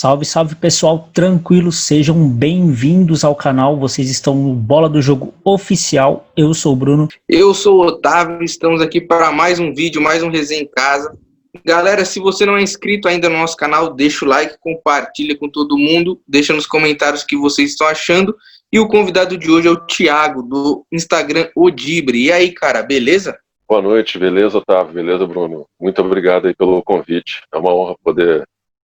Salve, salve pessoal, tranquilos, sejam bem-vindos ao canal, vocês estão no Bola do Jogo Oficial, eu sou o Bruno. Eu sou o Otávio, estamos aqui para mais um vídeo, mais um resenha em casa. Galera, se você não é inscrito ainda no nosso canal, deixa o like, compartilha com todo mundo, deixa nos comentários o que vocês estão achando. E o convidado de hoje é o Thiago, do Instagram Odibre. E aí, cara, beleza? Boa noite, beleza, Otávio? Beleza, Bruno? Muito obrigado aí pelo convite. É uma honra poder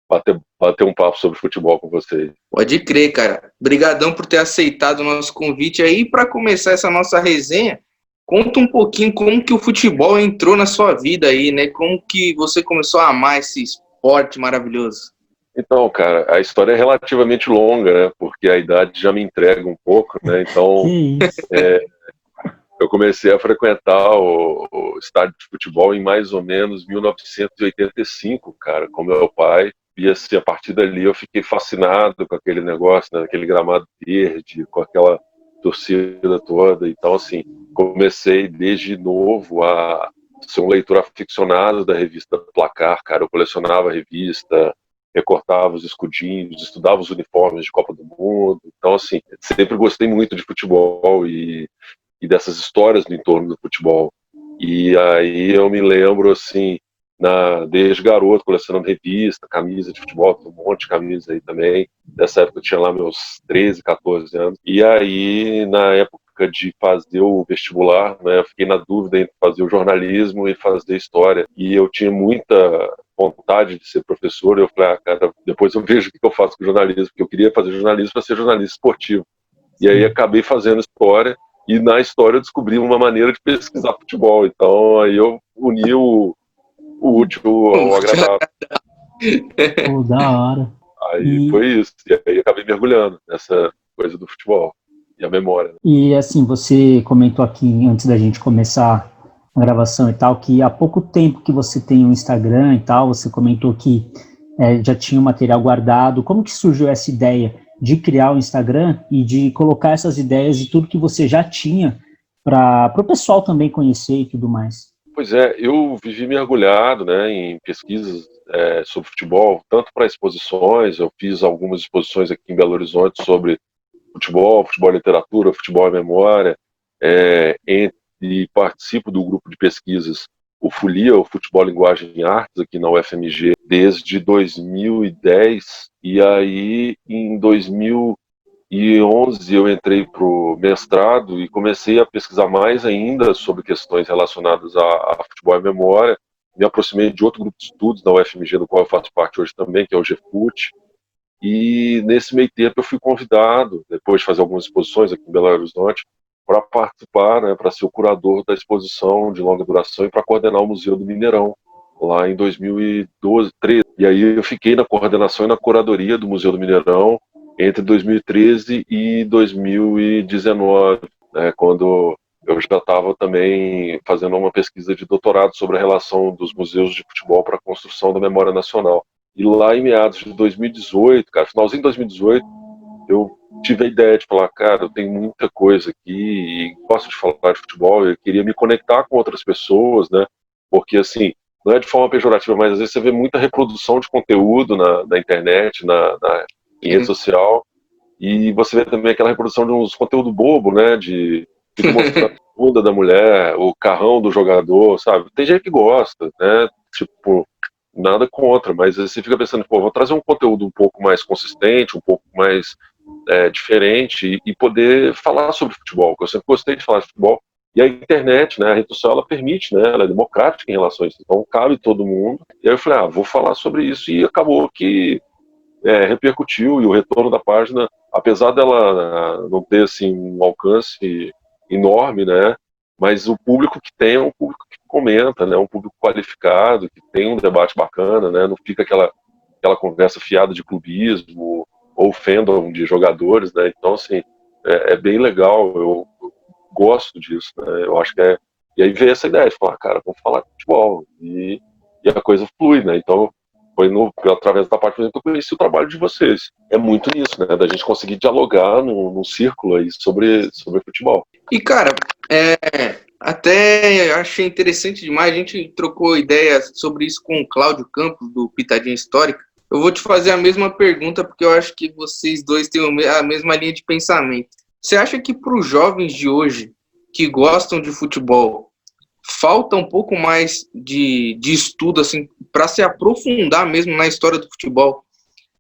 bater um papo sobre futebol com vocês. Pode crer, cara. Obrigadão por ter aceitado o nosso convite aí. Para começar essa nossa resenha, conta um pouquinho como que o futebol entrou na sua vida aí, né? Como que você começou a amar esse esporte maravilhoso? Então, cara, a história é relativamente longa, né? Porque a idade já me entrega um pouco, né? Então, eu comecei a frequentar o estádio de futebol em mais ou menos 1985, cara, com meu pai. E assim, a partir dali eu fiquei fascinado com aquele negócio, né? Aquele gramado verde, com aquela torcida toda. Então, assim, comecei desde novo a ser um leitor aficionado da revista Placar, cara. Eu colecionava a revista, recortava os escudinhos, estudava os uniformes de Copa do Mundo. Então, assim, sempre gostei muito de futebol e dessas histórias no entorno do futebol. E aí eu me lembro, assim, desde garoto, colecionando revista, camisa de futebol, tem um monte de camisa aí também. Nessa época eu tinha lá meus 13, 14 anos. E aí, na época de fazer o vestibular, né, eu fiquei na dúvida entre fazer o jornalismo e fazer história. E eu tinha muita vontade de ser professor. Eu falei, cara, depois eu vejo o que eu faço com o jornalismo, porque eu queria fazer jornalismo para ser jornalista esportivo. E aí acabei fazendo história. E na história eu descobri uma maneira de pesquisar futebol. Então aí eu uni o útil ao agradável. Pô, da hora. Aí foi isso. E aí acabei mergulhando nessa coisa do futebol e a memória. E assim, você comentou aqui, antes da gente começar a gravação e tal, que há pouco tempo que você tem um Instagram e tal, você comentou que já tinha um material guardado. Como que surgiu essa ideia de criar o Instagram e de colocar essas ideias e tudo que você já tinha para o pessoal também conhecer e tudo mais? Pois é, eu vivi mergulhado, né, em pesquisas sobre futebol, tanto para exposições. Eu fiz algumas exposições aqui em Belo Horizonte sobre futebol e literatura, futebol e memória, e participo do grupo de pesquisas o FULIA, o Futebol, Linguagem e Artes, aqui na UFMG, desde 2010, e aí em 2011 eu entrei para o mestrado e comecei a pesquisar mais ainda sobre questões relacionadas a futebol e memória. Me aproximei de outro grupo de estudos da UFMG, do qual eu faço parte hoje também, que é o GFUT, e nesse meio tempo eu fui convidado, depois de fazer algumas exposições aqui em Belo Horizonte, para participar, né, para ser o curador da exposição de longa duração e para coordenar o Museu do Mineirão, lá em 2012, 2013. E aí eu fiquei na coordenação e na curadoria do Museu do Mineirão entre 2013 e 2019, né, quando eu já estava também fazendo uma pesquisa de doutorado sobre a relação dos museus de futebol para a construção da memória nacional. E lá em meados de 2018, cara, finalzinho de 2018, eu tive a ideia de falar, cara, eu tenho muita coisa aqui e gosto de falar de futebol, eu queria me conectar com outras pessoas, né? Porque, assim, não é de forma pejorativa, mas às vezes você vê muita reprodução de conteúdo na internet, em rede social, e você vê também aquela reprodução de uns conteúdo bobo, né? De mostrar a bunda da mulher, o carrão do jogador, sabe? Tem gente que gosta, né? Tipo, nada contra, mas você fica pensando, pô, vou trazer um conteúdo um pouco mais consistente, um pouco mais diferente e poder falar sobre futebol, porque eu sempre gostei de falar de futebol. E a internet, né, a rede social, ela permite, né, ela é democrática em relação a isso, então cabe todo mundo. E aí eu falei, vou falar sobre isso, e acabou que repercutiu, e o retorno da página, apesar dela não ter assim um alcance enorme, né, mas o público que tem é um público que comenta, né, um público qualificado, que tem um debate bacana, né, não fica aquela conversa fiada de clubismo ou fandom de jogadores, né, então assim, é bem legal, eu gosto disso, né, eu acho que e aí veio essa ideia de falar, cara, vamos falar de futebol, e a coisa flui, né, então foi através da parte que eu conheci o trabalho de vocês. É muito nisso, né, da gente conseguir dialogar num círculo aí sobre futebol. E, cara, até achei interessante demais, a gente trocou ideias sobre isso com o Cláudio Campos, do Pitadinha Histórica, Eu vou te fazer a mesma pergunta, porque eu acho que vocês dois têm a mesma linha de pensamento. Você acha que para os jovens de hoje, que gostam de futebol, falta um pouco mais de estudo, assim, para se aprofundar mesmo na história do futebol,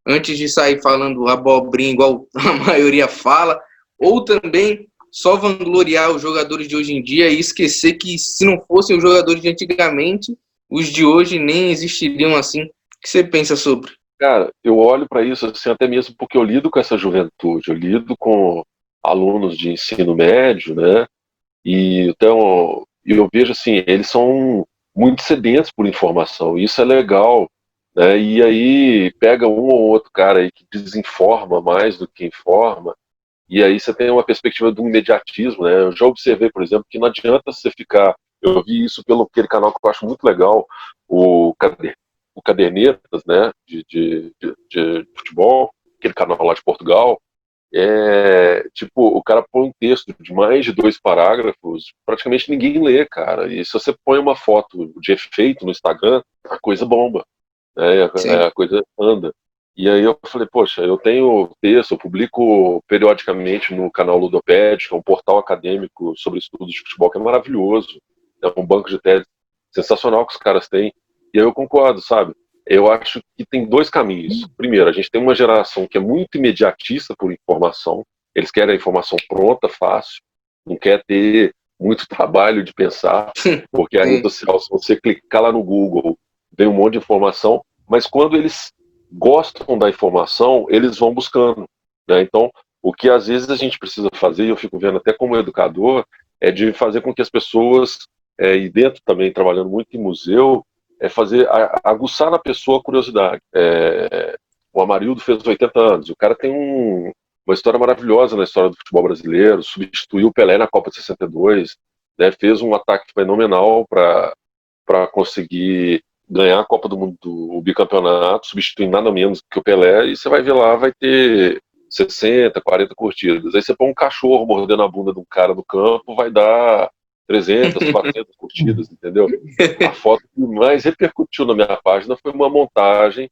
antes de sair falando abobrinha igual a maioria fala, ou também só vangloriar os jogadores de hoje em dia e esquecer que se não fossem os jogadores de antigamente, os de hoje nem existiriam assim? O que você pensa sobre? Cara, eu olho para isso assim, até mesmo porque eu lido com essa juventude, eu lido com alunos de ensino médio, né? E então eu vejo assim, eles são muito sedentos por informação, e isso é legal, né? E aí pega um ou outro cara aí que desinforma mais do que informa, e aí você tem uma perspectiva do imediatismo, né? Eu já observei, por exemplo, que não adianta você ficar. Eu vi isso pelo aquele canal que eu acho muito legal, o, o Cadernetas, né? De futebol, aquele canal lá de Portugal. Tipo, o cara põe um texto de mais de 2 parágrafos, praticamente ninguém lê, cara. E se você põe uma foto de efeito no Instagram, a coisa bomba, né? A coisa anda. E aí eu falei, poxa, eu tenho texto, eu publico periodicamente no canal Ludopédia, que é um portal acadêmico sobre estudos de futebol que é maravilhoso, é um banco de tese sensacional que os caras têm. E aí eu concordo, sabe? Eu acho que tem 2 caminhos. Primeiro, a gente tem uma geração que é muito imediatista por informação, eles querem a informação pronta, fácil, não quer ter muito trabalho de pensar, porque a rede social, se você clicar lá no Google, vem um monte de informação, mas quando eles gostam da informação, eles vão buscando, né? Então, o que às vezes a gente precisa fazer, e eu fico vendo até como educador, é de fazer com que as pessoas, e dentro também, trabalhando muito em museu, fazer, aguçar na pessoa a curiosidade. O Amarildo fez 80 anos, o cara tem uma história maravilhosa na história do futebol brasileiro, substituiu o Pelé na Copa de 62, né? Fez um ataque fenomenal para conseguir ganhar a Copa do Mundo, o bicampeonato, substituindo nada menos que o Pelé, e você vai ver lá, vai ter 60, 40 curtidas. Aí você põe um cachorro mordendo a bunda de um cara no campo, vai dar 300, 400 curtidas, entendeu? A foto que mais repercutiu na minha página foi uma montagem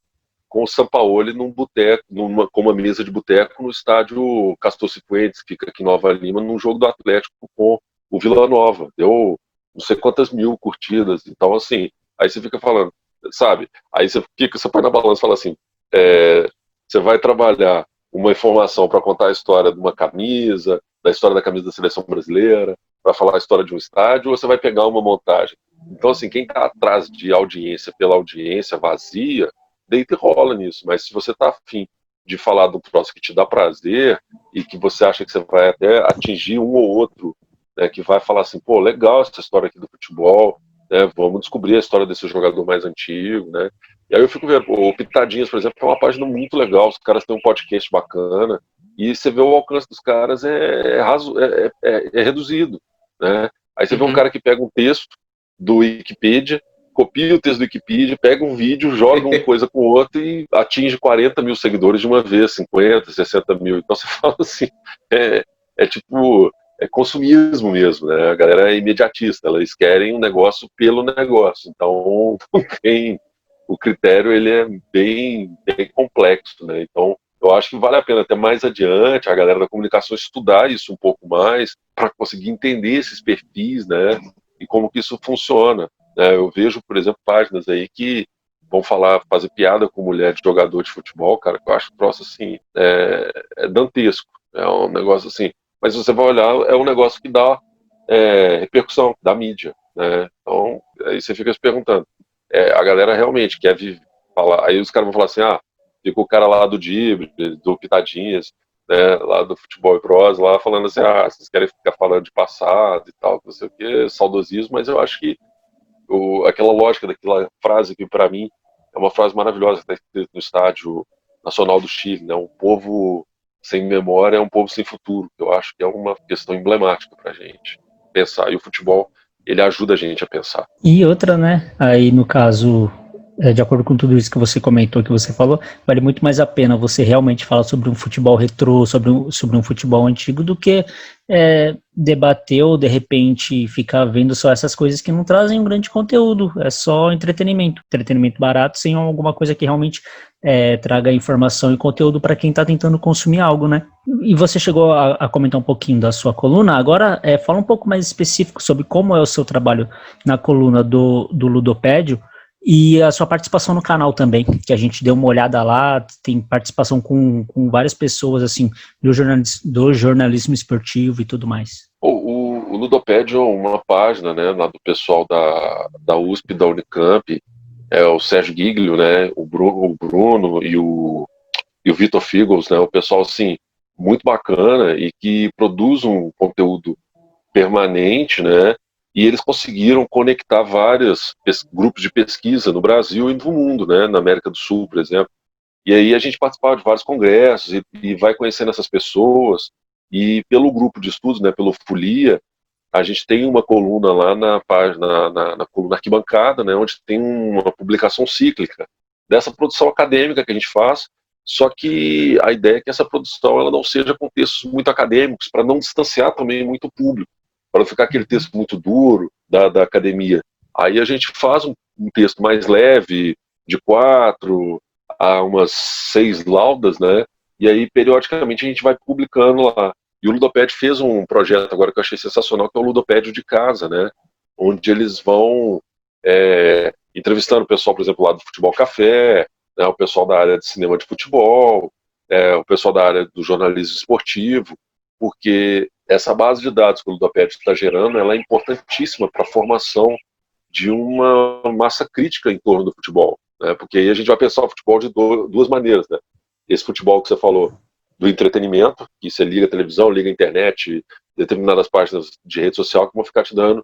com o Sampaoli num boteco, com uma mesa de boteco no estádio Castor Cifuentes, que fica aqui em Nova Lima, num jogo do Atlético com o Vila Nova. Deu não sei quantas mil curtidas. Então, assim, aí você fica falando, sabe? Aí você põe na balança e fala assim, você vai trabalhar uma informação para contar a história de uma camisa, da história da camisa da seleção brasileira, para falar a história de um estádio, ou você vai pegar uma montagem? Então, assim, quem está atrás de audiência pela audiência vazia, deita e rola nisso. Mas se você está afim de falar do próximo que te dá prazer e que você acha que você vai até atingir um ou outro, né, que vai falar assim, pô, legal essa história aqui do futebol, né, vamos descobrir a história desse jogador mais antigo, né? E aí eu fico vendo, o Pitadinhas, por exemplo, é uma página muito legal, os caras têm um podcast bacana, e você vê o alcance dos caras é reduzido, né? Aí você vê um cara que pega um texto do Wikipedia, copia o texto do Wikipedia, pega um vídeo, joga uma coisa com outra e atinge 40 mil seguidores de uma vez, 50, 60 mil. Então você fala assim, tipo, é consumismo mesmo, né? A galera é imediatista, eles querem um negócio pelo negócio. Então o critério ele é bem complexo, né? Então eu acho que vale a pena até mais adiante a galera da comunicação estudar isso um pouco mais para conseguir entender esses perfis, né? E como que isso funciona. Eu vejo, por exemplo, páginas aí que vão fazer piada com mulher de jogador de futebol, cara, que eu acho que o troço assim, é dantesco. É um negócio assim. Mas você vai olhar, é um negócio que dá repercussão, da mídia, né? Então, aí você fica se perguntando. A galera realmente quer falar. Aí os caras vão falar assim, fica o cara lá do Dibre, do Pitadinhas, né, lá do Futebol e Prosa, lá falando assim, vocês querem ficar falando de passado e tal, não sei o que, saudosismo, mas eu acho que aquela lógica daquela frase que para mim é uma frase maravilhosa que está escrita no Estádio Nacional do Chile, né? Um povo sem memória é um povo sem futuro. Eu acho que é uma questão emblemática para a gente pensar. E o futebol, ele ajuda a gente a pensar. E outra, né? Aí no caso, de acordo com tudo isso que você comentou, que você falou, vale muito mais a pena você realmente falar sobre um futebol retrô, sobre um futebol antigo, do que debater ou de repente ficar vendo só essas coisas que não trazem um grande conteúdo. É só entretenimento barato, sem alguma coisa que realmente traga informação e conteúdo para quem está tentando consumir algo, né? E você chegou a comentar um pouquinho da sua coluna, agora fala um pouco mais específico sobre como é o seu trabalho na coluna do Ludopédio e a sua participação no canal também, que a gente deu uma olhada lá, tem participação com várias pessoas, assim, do jornalismo esportivo e tudo mais. O Ludopédio é uma página, né, lá do pessoal da USP, da Unicamp, o Sérgio Giglio, né, o Bruno e o Vitor Figels, né, o pessoal, assim, muito bacana e que produz um conteúdo permanente, né, e eles conseguiram conectar vários grupos de pesquisa no Brasil e no mundo, né, na América do Sul, por exemplo. E aí a gente participava de vários congressos e vai conhecendo essas pessoas. E pelo grupo de estudos, né, pelo Folia, a gente tem uma coluna lá na página, na coluna Arquibancada, né, onde tem uma publicação cíclica dessa produção acadêmica que a gente faz, só que a ideia é que essa produção ela não seja com textos muito acadêmicos, para não distanciar também muito o público, para não ficar aquele texto muito duro da academia. Aí a gente faz um texto mais leve, de 4 a umas 6 laudas, né, e aí periodicamente a gente vai publicando lá. E o Ludopédio fez um projeto agora que eu achei sensacional, que é o Ludopédio de Casa, né? Onde eles vão entrevistando o pessoal, por exemplo, lá do Futebol Café, né, o pessoal da área de cinema de futebol, o pessoal da área do jornalismo esportivo, porque essa base de dados que o Ludopédio está gerando, ela é importantíssima para a formação de uma massa crítica em torno do futebol, né? Porque aí a gente vai pensar o futebol de duas maneiras, né? Esse futebol que você falou, do entretenimento, que você liga a televisão, liga a internet, determinadas páginas de rede social que vão ficar te dando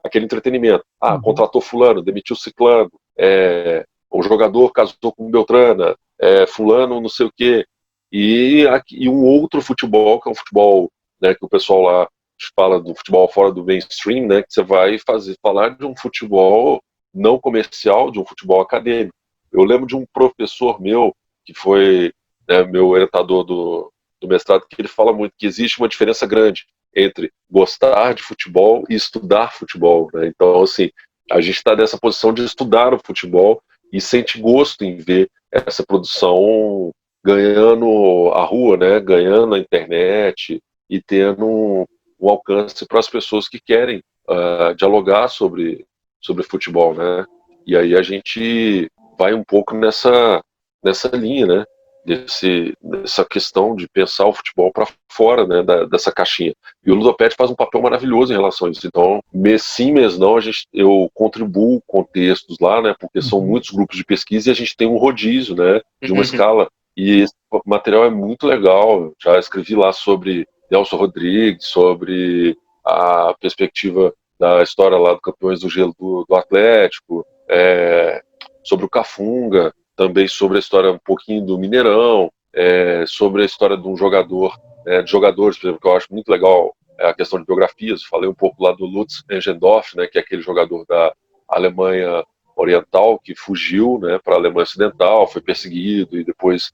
aquele entretenimento. Contratou fulano, demitiu ciclano, o jogador casou com Beltrana, fulano não sei o quê. E um outro futebol, que é um futebol, né, que o pessoal lá fala do futebol fora do mainstream, né, que você vai falar de um futebol não comercial, de um futebol acadêmico. Eu lembro de um professor meu, que foi meu orientador do mestrado, que ele fala muito que existe uma diferença grande entre gostar de futebol e estudar futebol, né? Então, assim, a gente está nessa posição de estudar o futebol e sente gosto em ver essa produção ganhando a rua, né? Ganhando a internet e tendo um alcance para as pessoas que querem dialogar sobre futebol, né? E aí a gente vai um pouco nessa linha, né? Dessa questão de pensar o futebol para fora, né, dessa caixinha. E o Ludopédio faz um papel maravilhoso em relação a isso. Então, mês sim, mês não, eu contribuo com textos lá, né, porque são muitos grupos de pesquisa e a gente tem um rodízio, né, de uma escala. E esse material é muito legal. Já escrevi lá sobre Nelson Rodrigues, sobre a perspectiva da história lá do Campeões do Gelo do Atlético, sobre o Cafunga, também sobre a história um pouquinho do Mineirão, sobre a história de um jogador, de jogadores, por exemplo, que eu acho muito legal, a questão de biografias. Falei um pouco lá do Lutz Engendorf, né, que é aquele jogador da Alemanha Oriental que fugiu, né, para a Alemanha Ocidental, foi perseguido e depois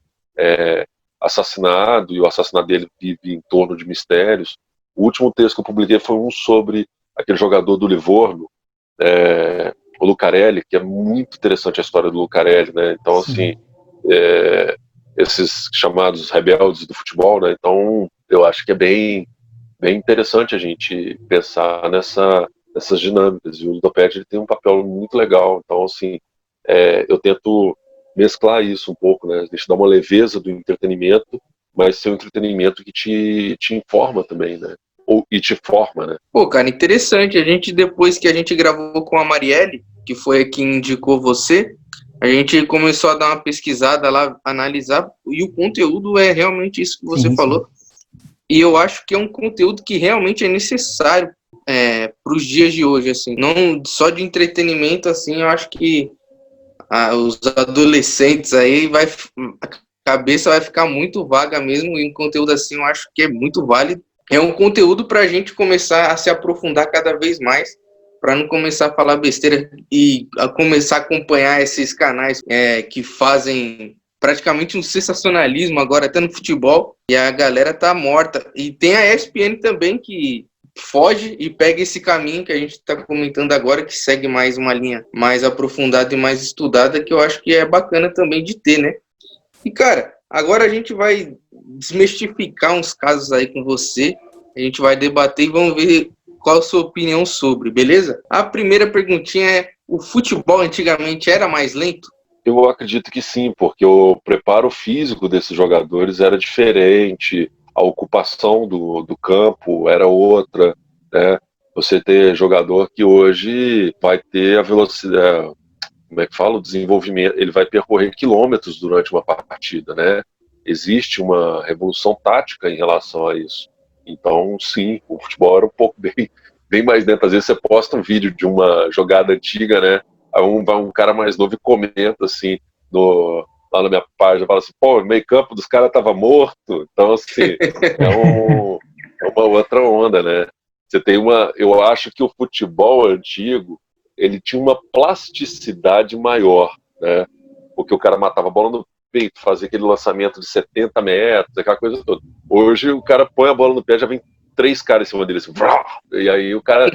assassinado, e o assassinato dele vive em torno de mistérios. O último texto que eu publiquei foi um sobre aquele jogador do Livorno, o Lucarelli, que é muito interessante a história do Lucarelli, né? Então, assim, esses chamados rebeldes do futebol, né? Então, eu acho que é bem interessante a gente pensar nessas dinâmicas. E o Ludopédio tem um papel muito legal. Então, assim, eu tento mesclar isso um pouco, né? Deixa dar uma leveza do entretenimento, mas ser um entretenimento que te informa também, né? E te forma, né? Pô, cara, interessante. Depois que a gente gravou com a Marielle, que foi quem indicou você, a gente começou a dar uma pesquisada lá, analisar, e o conteúdo é realmente isso que você falou. E eu acho que é um conteúdo que realmente é necessário para os dias de hoje, assim. Não só de entretenimento, assim, eu acho que os adolescentes aí, a cabeça vai ficar muito vaga mesmo, e um conteúdo assim eu acho que é muito válido. É um conteúdo para a gente começar a se aprofundar cada vez mais, para não começar a falar besteira e a começar a acompanhar esses canais que fazem praticamente um sensacionalismo agora até no futebol, e a galera tá morta. E tem a ESPN também, que foge e pega esse caminho que a gente está comentando agora, que segue mais uma linha mais aprofundada e mais estudada, que eu acho que é bacana também de ter, né? E, cara, agora a gente vai desmistificar uns casos aí com você. A gente vai debater e vamos ver qual a sua opinião sobre, beleza? A primeira perguntinha é: o futebol antigamente era mais lento? Eu acredito que sim, porque o preparo físico desses jogadores era diferente, a ocupação do campo era outra, né? Você ter jogador que hoje vai ter a velocidade, como é que fala, o desenvolvimento, ele vai percorrer quilômetros durante uma partida, né? Existe uma revolução tática em relação a isso. Então, sim, o futebol era um pouco bem mais lento. Às vezes você posta um vídeo de uma jogada antiga, né? Aí um cara mais novo e comenta assim lá na minha página, fala assim, pô, o meio campo dos caras tava morto. Então, assim, é uma outra onda, né? Você tem eu acho que o futebol antigo ele tinha uma plasticidade maior, né? Porque o cara matava a bola no peito, fazia aquele lançamento de 70 metros, aquela coisa toda. Hoje o cara põe a bola no pé, já vem 3 caras em cima dele, assim, e aí o cara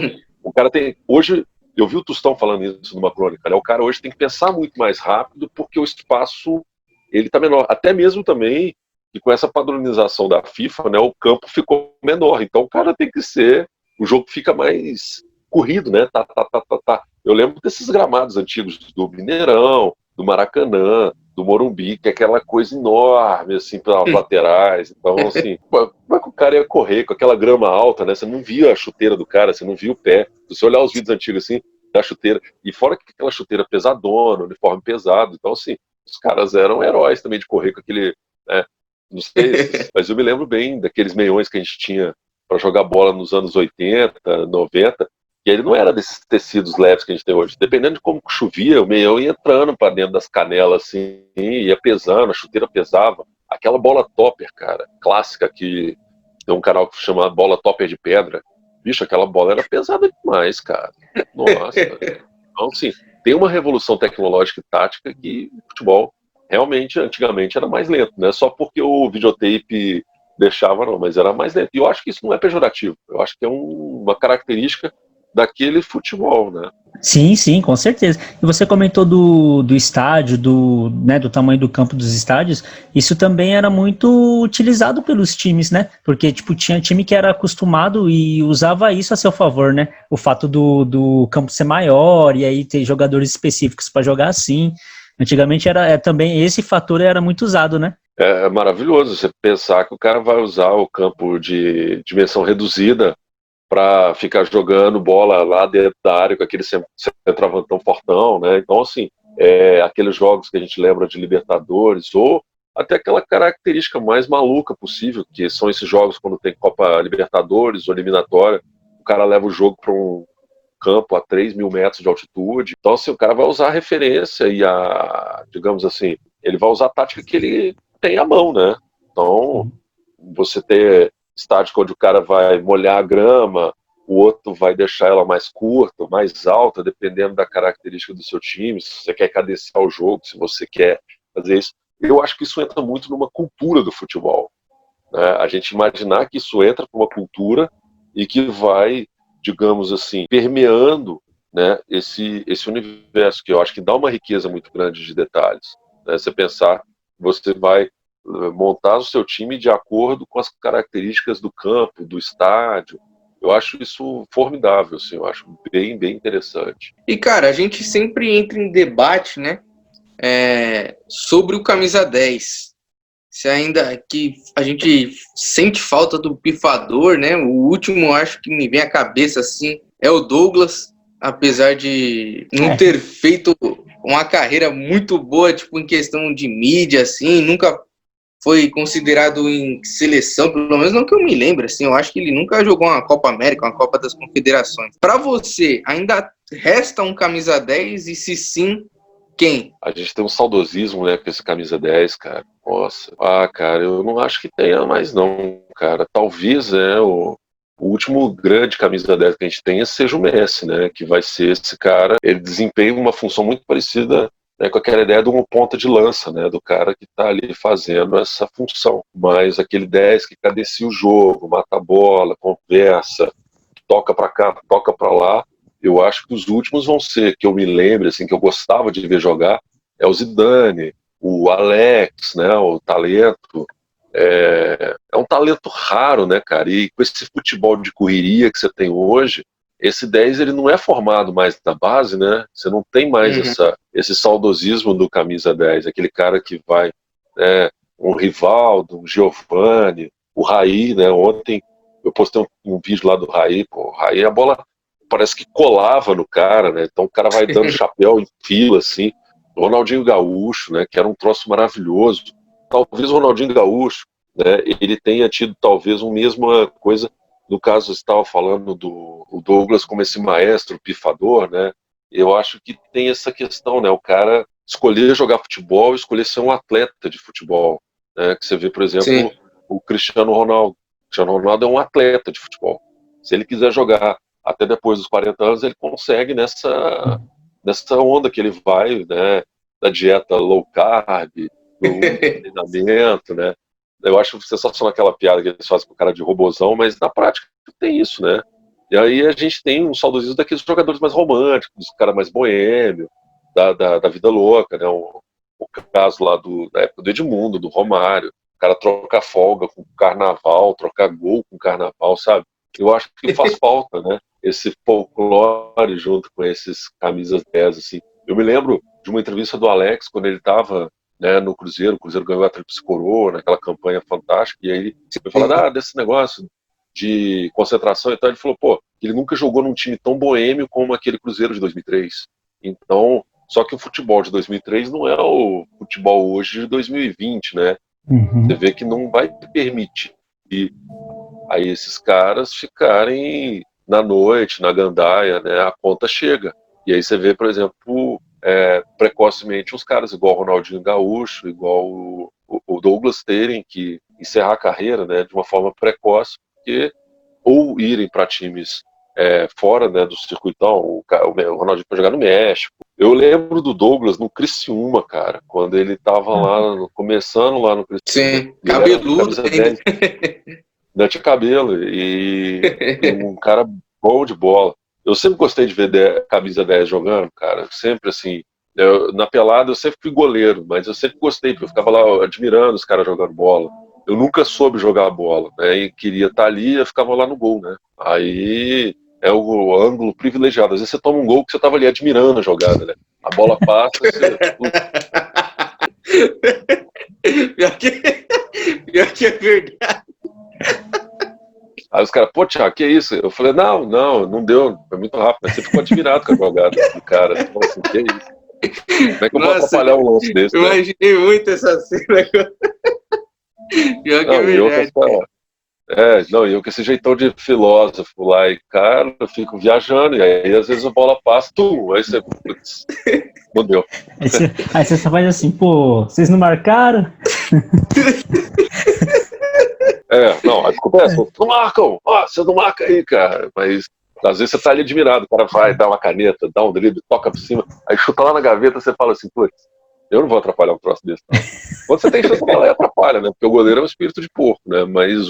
tem. Hoje, eu vi o Tostão falando isso numa crônica, né? O cara hoje tem que pensar muito mais rápido porque o espaço ele tá menor. Até mesmo também que com essa padronização da FIFA, né, o campo ficou menor. Então o cara tem que ser. O jogo fica mais corrido, né? Tá. Eu lembro desses gramados antigos do Mineirão, do Maracanã, do Morumbi, que é aquela coisa enorme, assim, pelas laterais. Então, assim, como é que o cara ia correr com aquela grama alta, né? Você não via a chuteira do cara, você não via o pé. Se você olhar os vídeos antigos, assim, da chuteira, e fora que aquela chuteira pesadona, uniforme pesado. Então, assim, os caras eram heróis também de correr com aquele, né? Não sei, mas eu me lembro bem daqueles meiões que a gente tinha para jogar bola nos anos 80, 90, e ele não era desses tecidos leves que a gente tem hoje. Dependendo de como chovia, o meião ia entrando para dentro das canelas, assim, ia pesando, a chuteira pesava. Aquela bola topper, cara, clássica, que tem um canal que chama Bola Topper de Pedra. Bicho, aquela bola era pesada demais, cara. Nossa. Então, assim, tem uma revolução tecnológica e tática que o futebol realmente, antigamente, era mais lento, né? Só porque o videotape deixava, não, mas era mais lento. E eu acho que isso não é pejorativo. Eu acho que é uma característica daquele futebol, né? Sim, sim, com certeza. E você comentou do estádio, né, do tamanho do campo dos estádios, isso também era muito utilizado pelos times, né? Porque, tipo, tinha time que era acostumado e usava isso a seu favor, né? O fato do campo ser maior e aí ter jogadores específicos para jogar assim. Antigamente também esse fator era muito usado, né? É maravilhoso você pensar que o cara vai usar o campo de dimensão reduzida para ficar jogando bola lá dentro da área com aquele centroavantão fortão, né? Então, assim, aqueles jogos que a gente lembra de Libertadores, ou até aquela característica mais maluca possível, que são esses jogos quando tem Copa Libertadores ou eliminatória, o cara leva o jogo para um campo a 3.000 metros de altitude. Então, assim, o cara vai usar a referência e digamos assim, ele vai usar a tática que ele tem à mão, né? Então, você ter estádio onde o cara vai molhar a grama, o outro vai deixar ela mais curta, mais alta, dependendo da característica do seu time, se você quer cadenciar o jogo, se você quer fazer isso. Eu acho que isso entra muito numa cultura do futebol, né? A gente imaginar que isso entra para uma cultura e que vai, digamos assim, permeando, né, esse universo, que eu acho que dá uma riqueza muito grande de detalhes, né? Você pensar, você vai montar o seu time de acordo com as características do campo, do estádio. Eu acho isso formidável, assim, eu acho bem, bem interessante. E, cara, a gente sempre entra em debate, né, sobre o camisa 10. Se ainda que a gente sente falta do pifador, né? O último, acho que me vem à cabeça, assim, é o Douglas, apesar de não ter feito uma carreira muito boa, tipo, em questão de mídia, assim, nunca foi considerado em seleção, pelo menos não que eu me lembre, assim, eu acho que ele nunca jogou uma Copa América, uma Copa das Confederações. Para você, ainda resta um camisa 10 e se sim, quem? A gente tem um saudosismo, né, com esse camisa 10, cara. Nossa. Ah, cara, eu não acho que tenha mais não, cara. Talvez, o último grande camisa 10 que a gente tenha seja o Messi, né, que vai ser esse cara. Ele desempenha uma função muito parecida, né, com aquela ideia de uma ponta de lança, né, do cara que tá ali fazendo essa função. Mas aquele 10 que cadencia o jogo, mata a bola, conversa, toca pra cá, toca pra lá. Eu acho que os últimos vão ser, que eu me lembre, assim, que eu gostava de ver jogar, é o Zidane, o Alex, né, o talento, é um talento raro, né, cara? E com esse futebol de correria que você tem hoje, esse 10 ele não é formado mais da base, né? Você não tem mais esse saudosismo do camisa 10, aquele cara que vai, né, um Rivaldo, um Giovani, o Raí, né? Ontem eu postei um vídeo lá do Raí, pô, o Raí, a bola parece que colava no cara, né? Então o cara vai dando chapéu em fila, assim. O Ronaldinho Gaúcho, né? Que era um troço maravilhoso. Talvez o Ronaldinho Gaúcho, né? Ele tenha tido talvez uma mesma coisa. No caso, você estava falando do Douglas como esse maestro pifador, né? Eu acho que tem essa questão, né? O cara escolher jogar futebol, escolher ser um atleta de futebol, né? Que você vê, por exemplo, Sim. o Cristiano Ronaldo. O Cristiano Ronaldo é um atleta de futebol. Se ele quiser jogar até depois dos 40 anos, ele consegue nessa onda que ele vai, né? Da dieta low carb, do treinamento, né? Eu acho sensacional aquela piada que eles fazem com o cara de robozão, mas na prática tem isso, né? E aí a gente tem um saudosismo daqueles jogadores mais românticos, dos caras mais boêmio, da vida louca, né? O caso lá da época do Edmundo, do Romário, o cara trocar folga com carnaval, trocar gol com carnaval, sabe? Eu acho que faz falta, né? Esse folclore junto com esses camisas 10, assim. Eu me lembro de uma entrevista do Alex, quando ele estava, né, no Cruzeiro, o Cruzeiro ganhou a Tríplice Coroa, naquela campanha fantástica, e aí ele foi falar desse negócio de concentração e tal, ele falou, pô, ele nunca jogou num time tão boêmio como aquele Cruzeiro de 2003. Então, só que o futebol de 2003 não é o futebol hoje de 2020, né? Você vê que não vai permitir aí esses caras ficarem na noite, na gandaia, né? A conta chega. E aí você vê, por exemplo, precocemente uns caras igual o Ronaldinho Gaúcho, igual o Douglas terem que encerrar a carreira, né, de uma forma precoce, porque ou irem para times fora, né, do circuitão, o Ronaldinho foi jogar no México. Eu lembro do Douglas no Criciúma, cara, quando ele estava lá, começando lá no Criciúma. Sim, cabeludo ainda. Ainda tinha cabelo e um cara bom de bola. Eu sempre gostei de ver camisa 10 jogando, cara. Sempre assim. Na pelada eu sempre fui goleiro, mas eu sempre gostei, porque eu ficava lá admirando os caras jogando bola. Eu nunca soube jogar a bola, né? E queria estar ali, eu ficava lá no gol, né? Aí é o ângulo privilegiado. Às vezes você toma um gol que você estava ali admirando a jogada, né? A bola passa, você... Pior que é verdade. Aí os caras, pô, Thiago, que isso? Eu falei, não deu, foi muito rápido, mas você ficou admirado com a jogada do cara. Você falou assim, que isso? Como é que eu vou atrapalhar um lance desse? Eu imaginei muito essa cena. Pior que é verdade. E eu com esse jeitão de filósofo lá, e cara, eu fico viajando, e aí às vezes a bola passa, aí você, putz, não deu. Aí você só faz assim, pô, vocês não marcaram? A desculpa é essa, não marcam, você não marca aí, cara, mas às vezes você tá ali admirado, o cara vai dar uma caneta, dá um drible, toca por cima, aí chuta lá na gaveta, você fala assim, putz, eu não vou atrapalhar um troço desse, não. Quando você tem chance, ela atrapalha, né, porque o goleiro é um espírito de porco, né, mas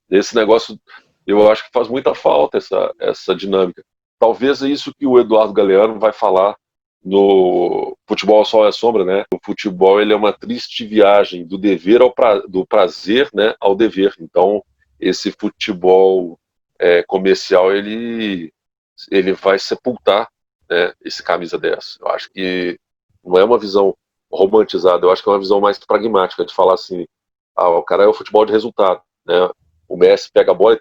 esse negócio, eu acho que faz muita falta essa dinâmica. Talvez é isso que o Eduardo Galeano vai falar no Futebol Sol é Sombra, né? O futebol ele é uma triste viagem do dever do prazer, né, ao dever. Então, esse futebol comercial ele vai sepultar, né, esse camisa 10. Eu acho que não é uma visão romantizada, eu acho que é uma visão mais pragmática de falar assim, o cara é o futebol de resultado, né? O Messi pega a bola e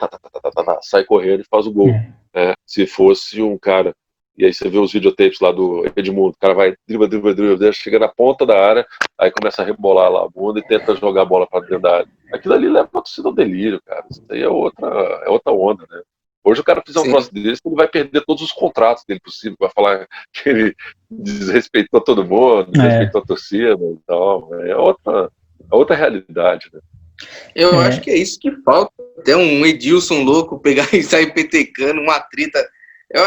sai correndo e faz o gol. Né? Se fosse um cara, e aí você vê os videotapes lá do Edmundo, o cara vai dribla, chega na ponta da área, aí começa a rebolar lá a bunda e tenta jogar a bola para dentro da área. Aquilo ali leva a torcida ao delírio, cara. Isso aí é outra onda, né? Hoje o cara fizer um troço desse, ele vai perder todos os contratos dele possível, vai falar que ele desrespeitou todo mundo, desrespeitou a torcida e tal. É outra realidade, né? Eu acho que é isso que falta. Até um Edilson louco pegar e sair petecando, uma treta. Eu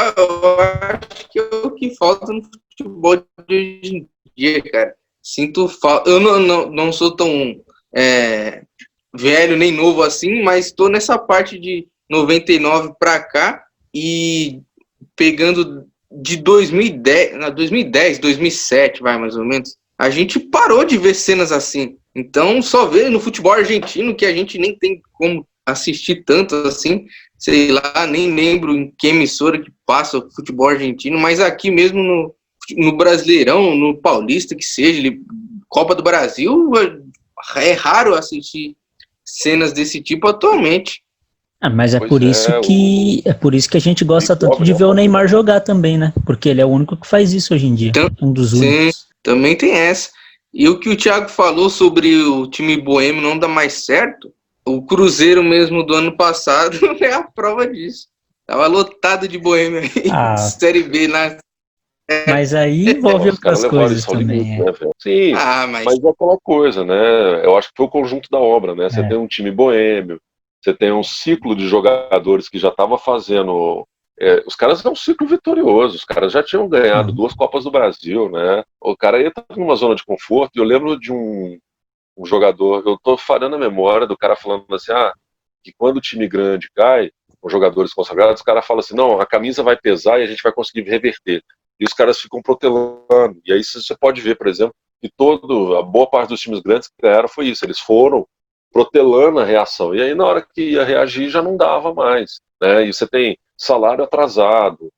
acho que é o que falta no futebol de hoje em dia, cara. Sinto falta. Eu não sou tão velho nem novo assim, mas estou nessa parte de 99 para cá e pegando de 2010, 2007, vai mais ou menos. a gente parou de ver cenas assim. Então, só vê no futebol argentino, que a gente nem tem como assistir tanto assim, sei lá, nem lembro em que emissora que passa o futebol argentino, mas aqui mesmo no Brasileirão, no Paulista, que seja, Copa do Brasil, é raro assistir cenas desse tipo atualmente. Mas Pois é por isso que a gente gosta tanto de ver o Neymar jogar também, né? Porque ele é o único que faz isso hoje em dia. Então, Um dos sim, únicos. também tem essa. E o que o Thiago falou sobre o time boêmio não dar mais certo, o Cruzeiro mesmo do ano passado é a prova disso. Tava lotado de boêmio aí, Série B na... Mas aí envolve outras coisas também. Né, sim, mas é aquela coisa, né? Eu acho que foi o conjunto da obra, né? Você tem um time boêmio, você tem um ciclo de jogadores que já estava fazendo... os caras é um ciclo vitorioso, os caras já tinham ganhado 2 Copas do Brasil, né? O cara ia estar numa zona de conforto, e eu lembro de um jogador, eu tô falhando a memória do cara falando assim, que quando o time grande cai, os jogadores consagrados, o cara fala assim, não, a camisa vai pesar e a gente vai conseguir reverter. E os caras ficam protelando. E aí você pode ver, por exemplo, que a boa parte dos times grandes que ganharam foi isso, eles foram protelando a reação. E aí na hora que ia reagir já não dava mais, né? E você tem salário atrasado,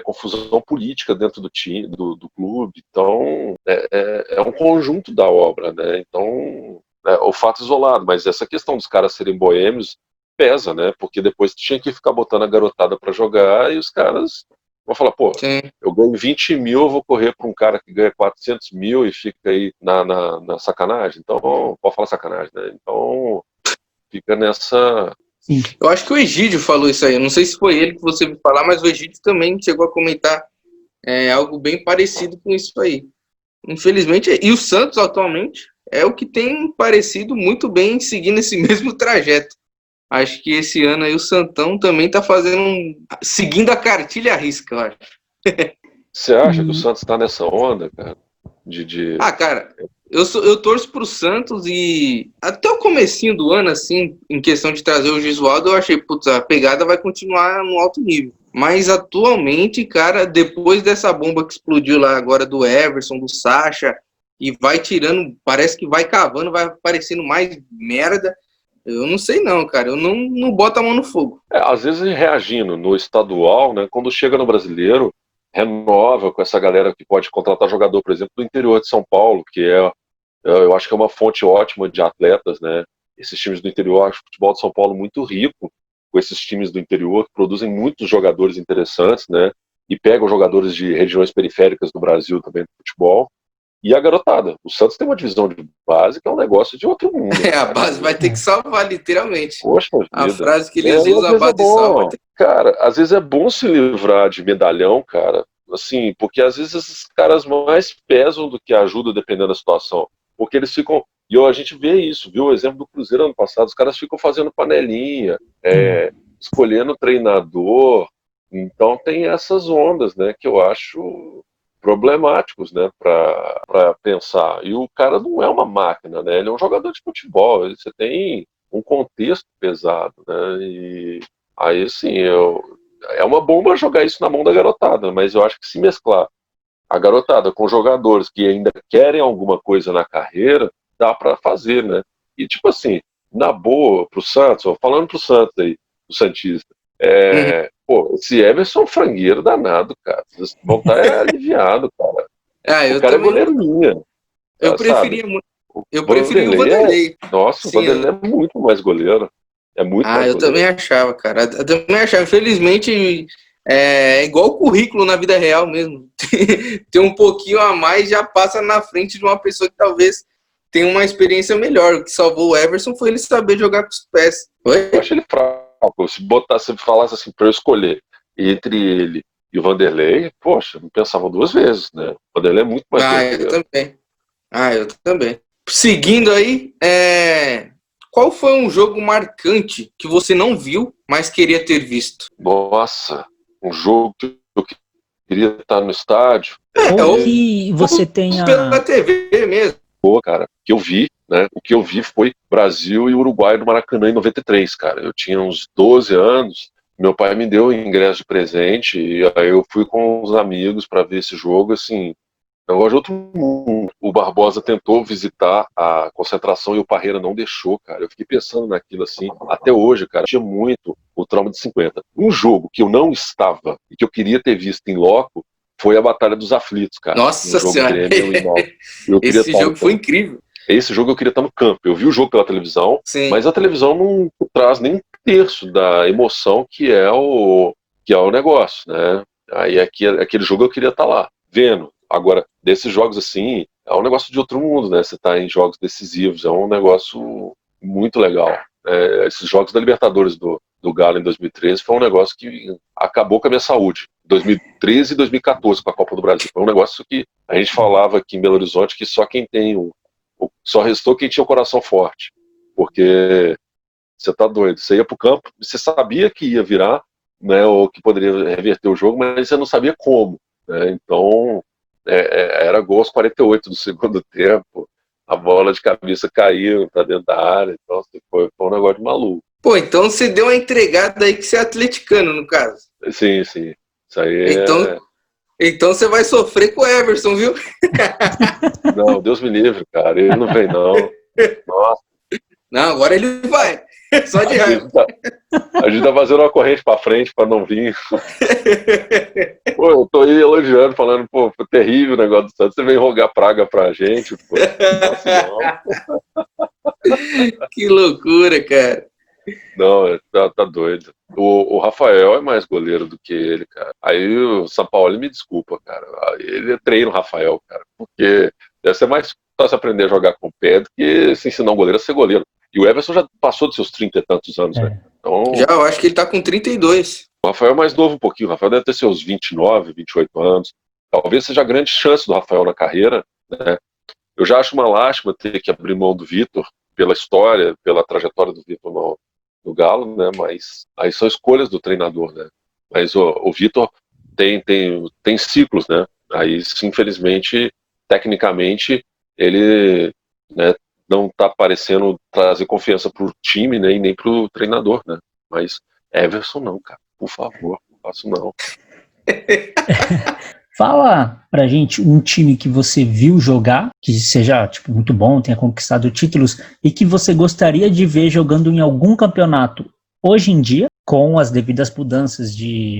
confusão política dentro do time, do clube. Então é um conjunto da obra, né? Então o fato isolado, mas essa questão dos caras serem boêmios pesa, né? Porque depois tinha que ficar botando a garotada para jogar e os caras vão falar, pô, sim, eu ganho 20 mil, eu vou correr para um cara que ganha 400 mil e fica aí na sacanagem. Então, pode falar sacanagem, né? Então, fica nessa... Sim. Eu acho que o Egídio falou isso aí. Eu não sei se foi ele que você viu falar, mas o Egídio também chegou a comentar algo bem parecido com isso aí. Infelizmente, e o Santos atualmente é o que tem parecido muito bem seguindo esse mesmo trajeto. Acho que esse ano aí o Santão também tá seguindo a cartilha à risca, eu acho. Você acha que o Santos tá nessa onda, cara? Cara, eu torço pro Santos e até o comecinho do ano, assim, em questão de trazer o Gesualdo, eu achei, putz, a pegada vai continuar no alto nível. Mas atualmente, cara, depois dessa bomba que explodiu lá agora do Everson, do Sacha, e vai tirando, parece que vai cavando, vai aparecendo mais merda. Eu não sei não, cara, eu não boto a mão no fogo. Às vezes reagindo no estadual, né, quando chega no brasileiro, renova com essa galera que pode contratar jogador, por exemplo, do interior de São Paulo, que eu acho que é uma fonte ótima de atletas, né? Esses times do interior, eu acho o futebol de São Paulo muito rico, com esses times do interior que produzem muitos jogadores interessantes, né? E pegam jogadores de regiões periféricas do Brasil também do futebol. E a garotada. O Santos tem uma divisão de base que é um negócio de outro mundo. A base vai ter que salvar, literalmente. Poxa vida. A frase que eles usam, a base salva. Cara, às vezes é bom se livrar de medalhão, cara, assim, porque às vezes esses caras mais pesam do que ajudam dependendo da situação. Porque eles ficam... E a gente vê isso, viu? O exemplo do Cruzeiro ano passado, os caras ficam fazendo panelinha, escolhendo treinador. Então tem essas ondas, né, que eu acho problemáticos, né, para pensar. E o cara não é uma máquina, né? Ele é um jogador de futebol. Você tem um contexto pesado, né? E aí, sim, é uma bomba jogar isso na mão da garotada, mas eu acho que se mesclar a garotada com jogadores que ainda querem alguma coisa na carreira, dá para fazer, né? E, tipo assim, na boa, pro Santos, falando pro Santos aí, pro Santista, esse Everson é um frangueiro danado, cara. Vocês vão estar aliviados, cara. O cara é goleirinha. Eu preferia muito. Eu preferia o Vanderlei. Nossa, sim, o Vanderlei é muito mais goleiro. É muito mais eu também achava, cara. Eu também achava. Infelizmente, é igual o currículo na vida real mesmo. Tem um pouquinho a mais, já passa na frente de uma pessoa que talvez tenha uma experiência melhor. O que salvou o Everson foi ele saber jogar com os pés. Eu acho ele fraco. Se falasse assim, para eu escolher entre ele e o Vanderlei, poxa, não pensava 2 vezes, né? O Vanderlei é muito mais goleiro. Eu também. Seguindo aí, qual foi um jogo marcante que você não viu, mas queria ter visto? Nossa, um jogo que eu queria estar no estádio. Ou que você tenha... Pela TV mesmo. Pô, cara, que eu vi, né? O que eu vi foi Brasil e Uruguai no Maracanã em 93, cara. Eu tinha uns 12 anos, meu pai me deu ingresso de presente e aí eu fui com os amigos para ver esse jogo, assim, É um negócio de outro mundo. O Barbosa tentou visitar a concentração e o Parreira não deixou, cara. Eu fiquei pensando naquilo assim. Até hoje, cara, tinha muito o trauma de 50. Um jogo que eu não estava e que eu queria ter visto em loco foi a Batalha dos Aflitos, cara. Nossa Um jogo Senhora! Grêmio e Náutico. Eu queria Esse estar jogo no foi campo. incrível. Esse jogo eu queria estar no campo. Eu vi o jogo pela televisão, Sim. mas a televisão não traz nem um terço da emoção que é o negócio, né? Aí aquele jogo eu queria estar lá, vendo. Agora, desses jogos assim, é um negócio de outro mundo, né? Você tá em jogos decisivos, é um negócio muito legal. Esses jogos da Libertadores do Galo em 2013 foi um negócio que acabou com a minha saúde. 2013 e 2014 com a Copa do Brasil. Foi um negócio que a gente falava aqui em Belo Horizonte que só quem tem só restou quem tinha o coração forte. Porque você tá doido. Você ia pro campo, você sabia que ia virar, né? Ou que poderia reverter o jogo, mas você não sabia como, né? Então, era gol aos 48 do segundo tempo. A bola de cabeça caiu, tá dentro da área. Então, assim, foi um negócio de maluco. Pô, então você deu uma entregada aí que você é atleticano, no caso. Sim. Isso aí Então você vai sofrer com o Everson, viu? Não, Deus me livre, cara. Ele não vem, não. Nossa. Não, agora ele vai. Só de raiva. A gente tá fazendo uma corrente pra frente pra não vir. Pô, eu tô aí elogiando, falando, pô, foi terrível o negócio do Santos. Você vem rogar praga pra gente, pô. Nossa, não. Que loucura, cara. Não, tá doido. O Rafael é mais goleiro do que ele, cara. Aí o São Paulo me desculpa, cara. Ele treina o Rafael, cara. Porque deve ser mais fácil aprender a jogar com o pé do que se ensinar um goleiro a ser goleiro. E o Everson já passou dos seus 30 e tantos anos, né? Então, já, eu acho que ele tá com 32. o Rafael é mais novo um pouquinho. O Rafael deve ter seus 29, 28 anos. Talvez seja a grande chance do Rafael na carreira, né? Eu já acho uma lástima ter que abrir mão do Vitor pela história, pela trajetória do Vitor no Galo, né? Mas aí são escolhas do treinador, né? Mas o Vitor tem ciclos, né? Aí, infelizmente, tecnicamente, ele, né, não está parecendo trazer confiança pro time, né, e nem pro treinador, né? Mas Everson não, cara. Por favor, não faço não. Fala pra gente um time que você viu jogar, que seja tipo, muito bom, tenha conquistado títulos, e que você gostaria de ver jogando em algum campeonato hoje em dia, com as devidas mudanças em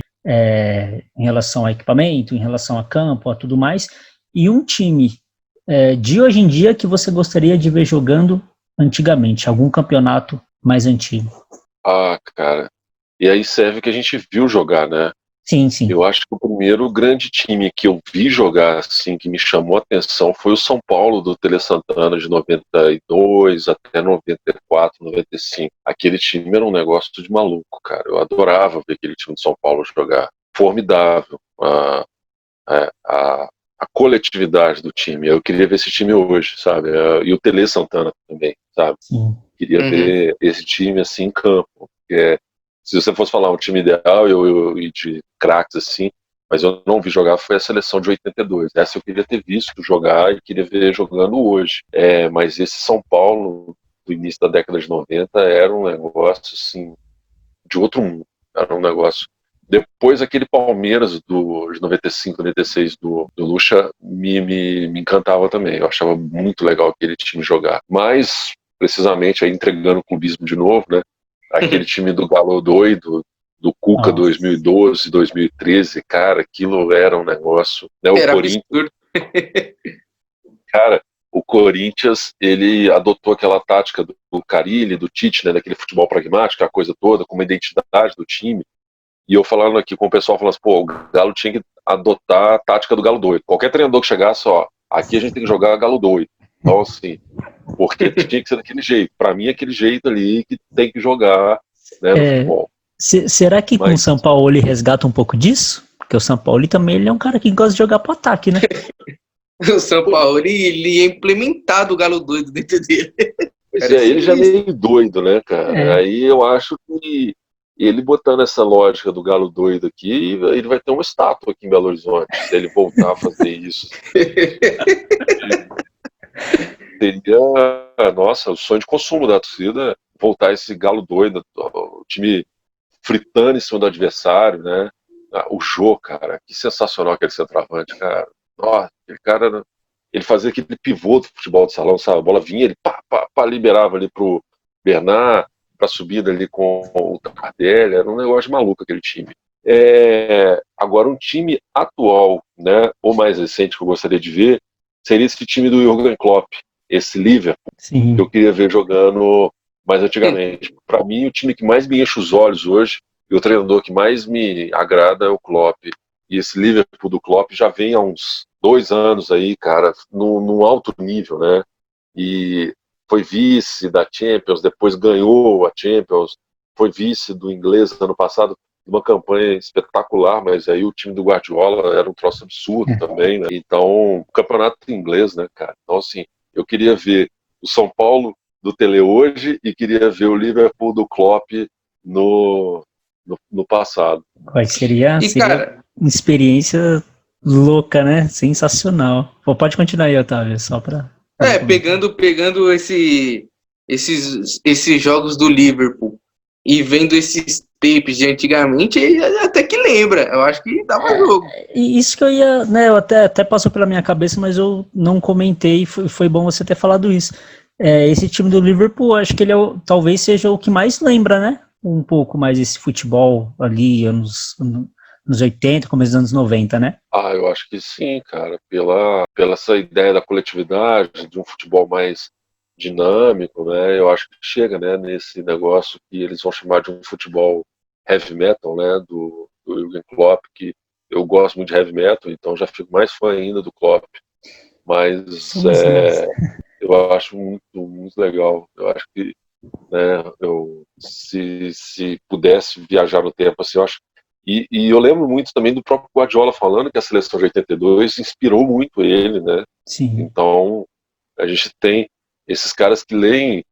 relação a equipamento, em relação a campo, a tudo mais, e um time de hoje em dia que você gostaria de ver jogando antigamente, algum campeonato mais antigo. Ah, cara. E aí serve que a gente viu jogar, né? Sim. Eu acho que o primeiro grande time que eu vi jogar, assim, que me chamou a atenção foi o São Paulo do Tele Santana de 92 até 94, 95. Aquele time era um negócio de maluco, cara. Eu adorava ver aquele time de São Paulo jogar. Formidável. A coletividade do time. Eu queria ver esse time hoje, sabe? E o Tele Santana também, sabe? Sim. Queria ver esse time assim em campo. Porque se você fosse falar um time ideal e de craques assim, mas eu não vi jogar, foi a seleção de 82. Essa eu queria ter visto jogar e queria ver jogando hoje. Mas esse São Paulo do início da década de 90 era um negócio assim de outro mundo. Era um negócio. Depois aquele Palmeiras de 95, 96 do Lucha me encantava também. Eu achava muito legal aquele time jogar. Mas, precisamente, aí entregando o clubismo de novo, né? Aquele time do Galo doido, do Cuca 2012, 2013, cara, aquilo era um negócio. Né? O Era Corinthians, absurdo. cara, o Corinthians, ele adotou aquela tática do Carille, do Tite, né? Daquele futebol pragmático, a coisa toda, com uma identidade do time. E eu falando aqui com o pessoal, falando assim, pô, o Galo tinha que adotar a tática do Galo doido. Qualquer treinador que chegasse, ó, aqui a gente tem que jogar Galo doido. Então, assim, porque tinha que ser daquele jeito. Pra mim, é aquele jeito ali que tem que jogar, né, no futebol. Será que com o São Paulo ele resgata um pouco disso? Porque o São Paulo também ele é um cara que gosta de jogar pro ataque, né? O São Paulo, ele é implementado o Galo doido dentro dele. Pois ele já é meio doido, né, cara? Aí eu acho que ele botando essa lógica do Galo doido aqui, ele vai ter uma estátua aqui em Belo Horizonte, se ele voltar a fazer isso. Seria, nossa, o sonho de consumo da torcida, voltar esse Galo doido, o time fritando em cima do adversário, né? O Jô, cara, que sensacional aquele centroavante, cara. ó, aquele cara, ele fazia aquele pivô do futebol de salão, sabe? A bola vinha, ele liberava ali pro Bernard, pra subida ali com o Tardelli, era um negócio maluco aquele time. Agora, um time atual, né, ou mais recente que eu gostaria de ver, seria esse time do Jürgen Klopp, esse Liverpool, que eu queria ver jogando mais antigamente. Para mim, o time que mais me enche os olhos hoje, e o treinador que mais me agrada é o Klopp. E esse Liverpool do Klopp já vem há uns 2 anos aí, cara, num alto nível, né? E foi vice da Champions, depois ganhou a Champions, foi vice do inglês ano passado, uma campanha espetacular, mas aí o time do Guardiola era um troço absurdo também, né? Então, o campeonato inglês, né, cara? Então, assim, eu queria ver o São Paulo do Tele hoje e queria ver o Liverpool do Klopp no passado. Seria cara, uma experiência louca, né? Sensacional. Pô, pode continuar aí, Otávio, só para... pegando esses jogos do Liverpool e vendo esses tapes de antigamente, até que lembra. Eu acho que dava jogo. E isso que eu ia, né? Eu até passou pela minha cabeça, mas eu não comentei. Foi bom você ter falado isso. Esse time do Liverpool, acho que ele talvez seja o que mais lembra, né? Um pouco mais esse futebol ali, anos 80, começo dos anos 90, né? Eu acho que sim, cara, pela essa ideia da coletividade, de um futebol mais dinâmico, né? Eu acho que chega, né, nesse negócio que eles vão chamar de um futebol heavy metal, né, do Jürgen Klopp, que eu gosto muito de heavy metal, então já fico mais fã ainda do Klopp, mas eu acho muito, muito legal. Eu acho que, né, se pudesse viajar no tempo, assim, eu acho. E eu lembro muito também do próprio Guardiola falando que a seleção de 82 inspirou muito ele, né? Sim. Então, a gente tem esses caras que leem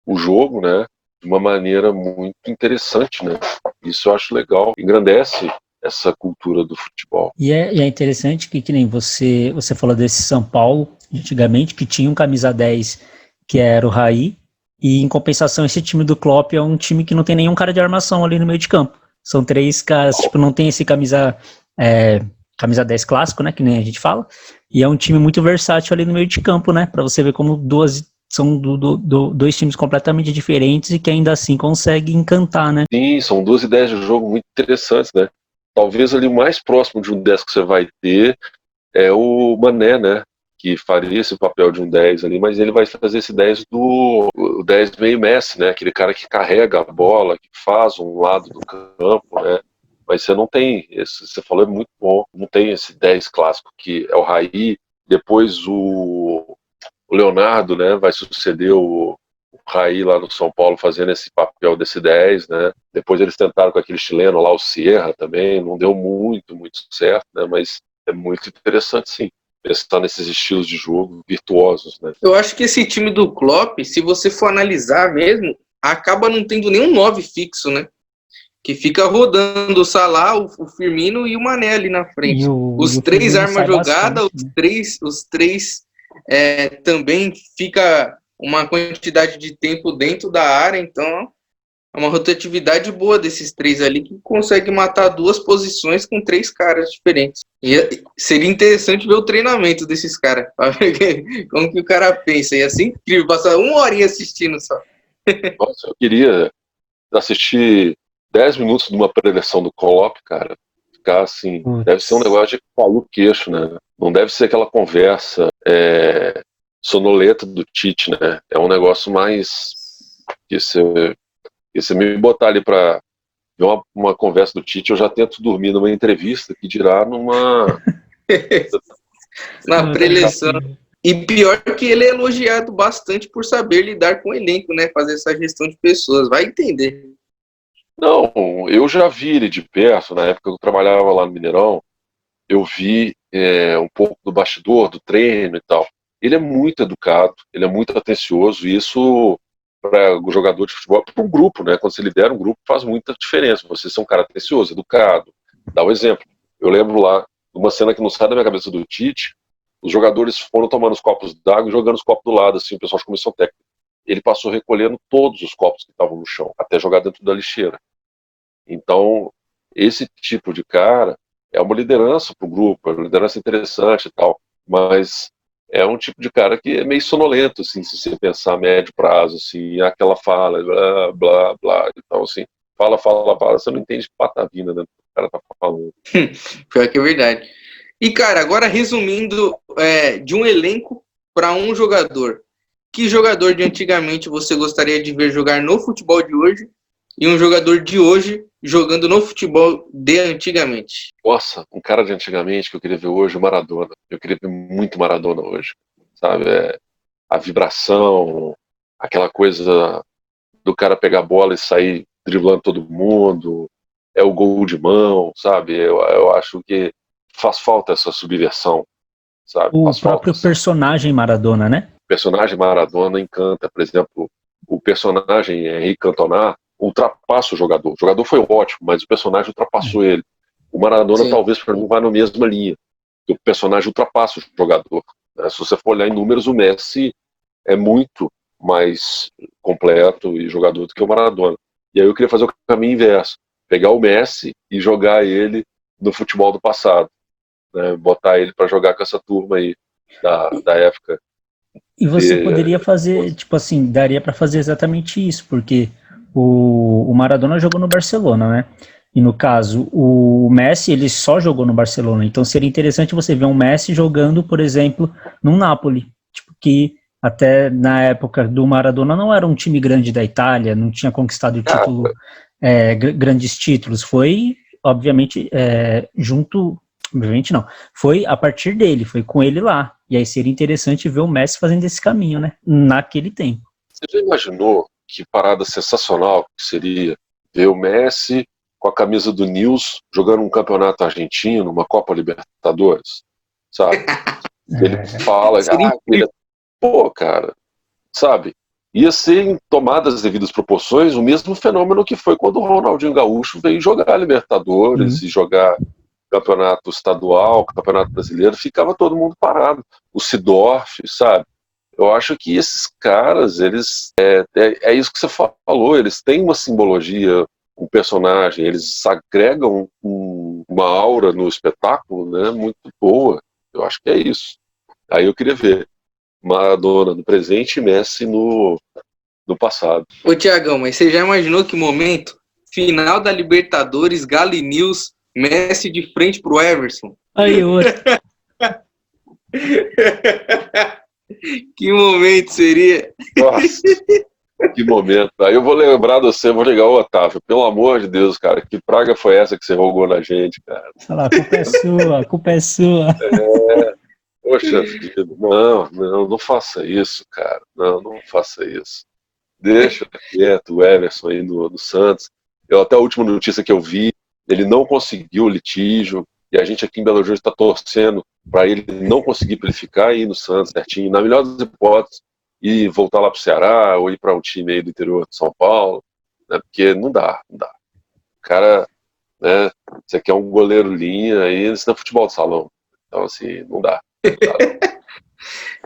o jogo, né, de uma maneira muito interessante, né? Isso eu acho legal, engrandece essa cultura do futebol. E é interessante que nem você falou desse São Paulo, antigamente, que tinha um camisa 10 que era o Raí, e em compensação esse time do Klopp é um time que não tem nenhum cara de armação ali no meio de campo. São 3 caras, tipo, não tem esse camisa 10 clássico, né, que nem a gente fala, e é um time muito versátil ali no meio de campo, né, pra você ver como são dois times completamente diferentes e que ainda assim conseguem encantar, né. Sim, são 2 ideias de jogo muito interessantes, né? Talvez ali o mais próximo de um 10 que você vai ter é o Mané, né? Que faria esse papel de um 10 ali, mas ele vai fazer esse 10 o 10 meio Messi, né? Aquele cara que carrega a bola, que faz um lado do campo, né? Mas você não tem, você falou, é muito bom, não tem esse 10 clássico que é o Raí, depois o Leonardo, né? Vai suceder o Raí lá no São Paulo fazendo esse papel desse 10, né? Depois eles tentaram com aquele chileno lá, o Sierra também, não deu muito certo, né? Mas é muito interessante, sim, pensar nesses estilos de jogo virtuosos, né? Eu acho que esse time do Klopp, se você for analisar mesmo, acaba não tendo nenhum 9 fixo, né? Que fica rodando o Salah, o Firmino e o Mané ali na frente. Os 3 armas jogada, os três também fica uma quantidade de tempo dentro da área, então é uma rotatividade boa desses 3 ali que consegue matar 2 posições com 3 caras diferentes. E seria interessante ver o treinamento desses caras, como que o cara pensa. E assim, incrível, passar 1 horinha assistindo só. Nossa, eu queria assistir 10 minutos de uma preleção do Klopp, cara. Ficar assim, deve ser um negócio de pau no queixo, né? Não deve ser aquela conversa sonolenta do Tite, né? É um negócio mais que você me botar ali pra ver uma conversa do Tite, eu já tento dormir numa entrevista, que dirá numa... na preleção. E pior que ele é elogiado bastante por saber lidar com o elenco, né? Fazer essa gestão de pessoas, vai entender. Não, eu já vi ele de perto, na época que eu trabalhava lá no Mineirão, eu vi um pouco do bastidor, do treino e tal. Ele é muito educado, ele é muito atencioso, e isso, para o jogador de futebol, para um grupo, né? Quando você lidera um grupo, faz muita diferença. Você ser um cara atencioso, educado. Dá um exemplo. Eu lembro lá de uma cena que não sai da minha cabeça do Tite, os jogadores foram tomando os copos d'água e jogando os copos do lado, assim, o pessoal de comissão técnica. Ele passou recolhendo todos os copos que estavam no chão, até jogar dentro da lixeira. Então, esse tipo de cara é uma liderança para o grupo, é uma liderança interessante e tal, mas é um tipo de cara que é meio sonolento, assim, se você pensar a médio prazo, assim, aquela fala, blá, blá, blá, então, assim, fala, você não entende patavina, né, o cara tá falando. Pior que é verdade. E, cara, agora resumindo, de um elenco para um jogador, que jogador de antigamente você gostaria de ver jogar no futebol de hoje e um jogador de hoje jogando no futebol de antigamente? Nossa, um cara de antigamente que eu queria ver hoje, o Maradona. Eu queria ver muito Maradona hoje, sabe? A vibração, aquela coisa do cara pegar a bola e sair driblando todo mundo, é o gol de mão, sabe? Eu acho que faz falta essa subversão, sabe? O Faz falta próprio personagem Maradona, né? O personagem Maradona encanta. Por exemplo, o personagem Henrique Cantona ultrapassa o jogador. O jogador foi ótimo, mas o personagem ultrapassou ele. O Maradona, Sim. talvez, para mim, vai na mesma linha. O personagem ultrapassa o jogador. Se você for olhar em números, o Messi é muito mais completo e jogador do que o Maradona. E aí eu queria fazer o caminho inverso. Pegar o Messi e jogar ele no futebol do passado. Né? Botar ele para jogar com essa turma aí da época. E você poderia fazer, tipo assim, daria para fazer exatamente isso, porque o Maradona jogou no Barcelona, né? E no caso, o Messi, ele só jogou no Barcelona. Então seria interessante você ver um Messi jogando, por exemplo, no Napoli. Tipo, que até na época do Maradona não era um time grande da Itália, não tinha conquistado o título, grandes títulos. Foi, obviamente, obviamente não. Foi a partir dele, foi com ele lá. E aí seria interessante ver o Messi fazendo esse caminho, né? Naquele tempo. Você já imaginou que parada sensacional que seria ver o Messi com a camisa do Nils jogando um campeonato argentino, uma Copa Libertadores, sabe? Ele fala, pô, cara, sabe? Ia ser, em tomadas as devidas proporções, o mesmo fenômeno que foi quando o Ronaldinho Gaúcho veio jogar Libertadores e jogar campeonato estadual, campeonato brasileiro, ficava todo mundo parado. O Sidorf, sabe? Eu acho que esses caras, eles é isso que você falou, eles têm uma simbologia, um personagem, eles agregam uma aura no espetáculo, né, muito boa. Eu acho que é isso. Aí eu queria ver Maradona no presente e Messi no passado. Ô, Tiagão, mas você já imaginou que momento? Final da Libertadores, Galo e Nils, Messi de frente pro Everson. Aí, outro. Que momento seria? Nossa, que momento. Aí eu vou lembrar de você, vou ligar o Otávio. Pelo amor de Deus, cara, que praga foi essa que você rogou na gente, cara? Fala, a culpa é sua, a culpa é sua. Poxa vida, não faça isso, cara. Não faça isso. Deixa quieto o Everson aí no Santos. Até a última notícia que eu vi, ele não conseguiu o litígio, e a gente aqui em Belo Horizonte está torcendo para ele não conseguir para ele ficar aí no Santos certinho, na melhor das hipóteses, e voltar lá para o Ceará, ou ir para um time aí do interior de São Paulo, né, porque não dá. O cara, né, você quer um goleiro linha, aí isso não é futebol de salão. Então, assim, não dá.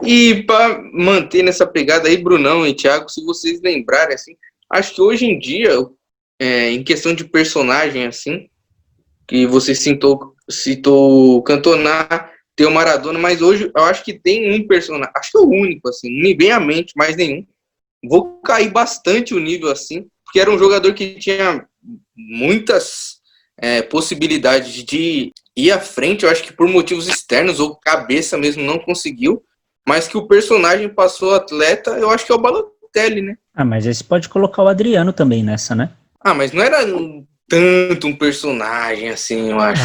E para manter nessa pegada aí, Brunão e Thiago, se vocês lembrarem, assim, acho que hoje em dia, em questão de personagem, assim, que você citou Cantona, tem o Maradona, mas hoje eu acho que tem um personagem, acho que é o único, assim, não me vem à mente mais nenhum. Vou cair bastante o nível, assim, porque era um jogador que tinha muitas possibilidades de ir à frente, eu acho que por motivos externos ou cabeça mesmo não conseguiu, mas que o personagem passou atleta, eu acho que é o Balotelli, né? Mas aí você pode colocar o Adriano também nessa, né? Mas não era tanto um personagem assim, eu acho.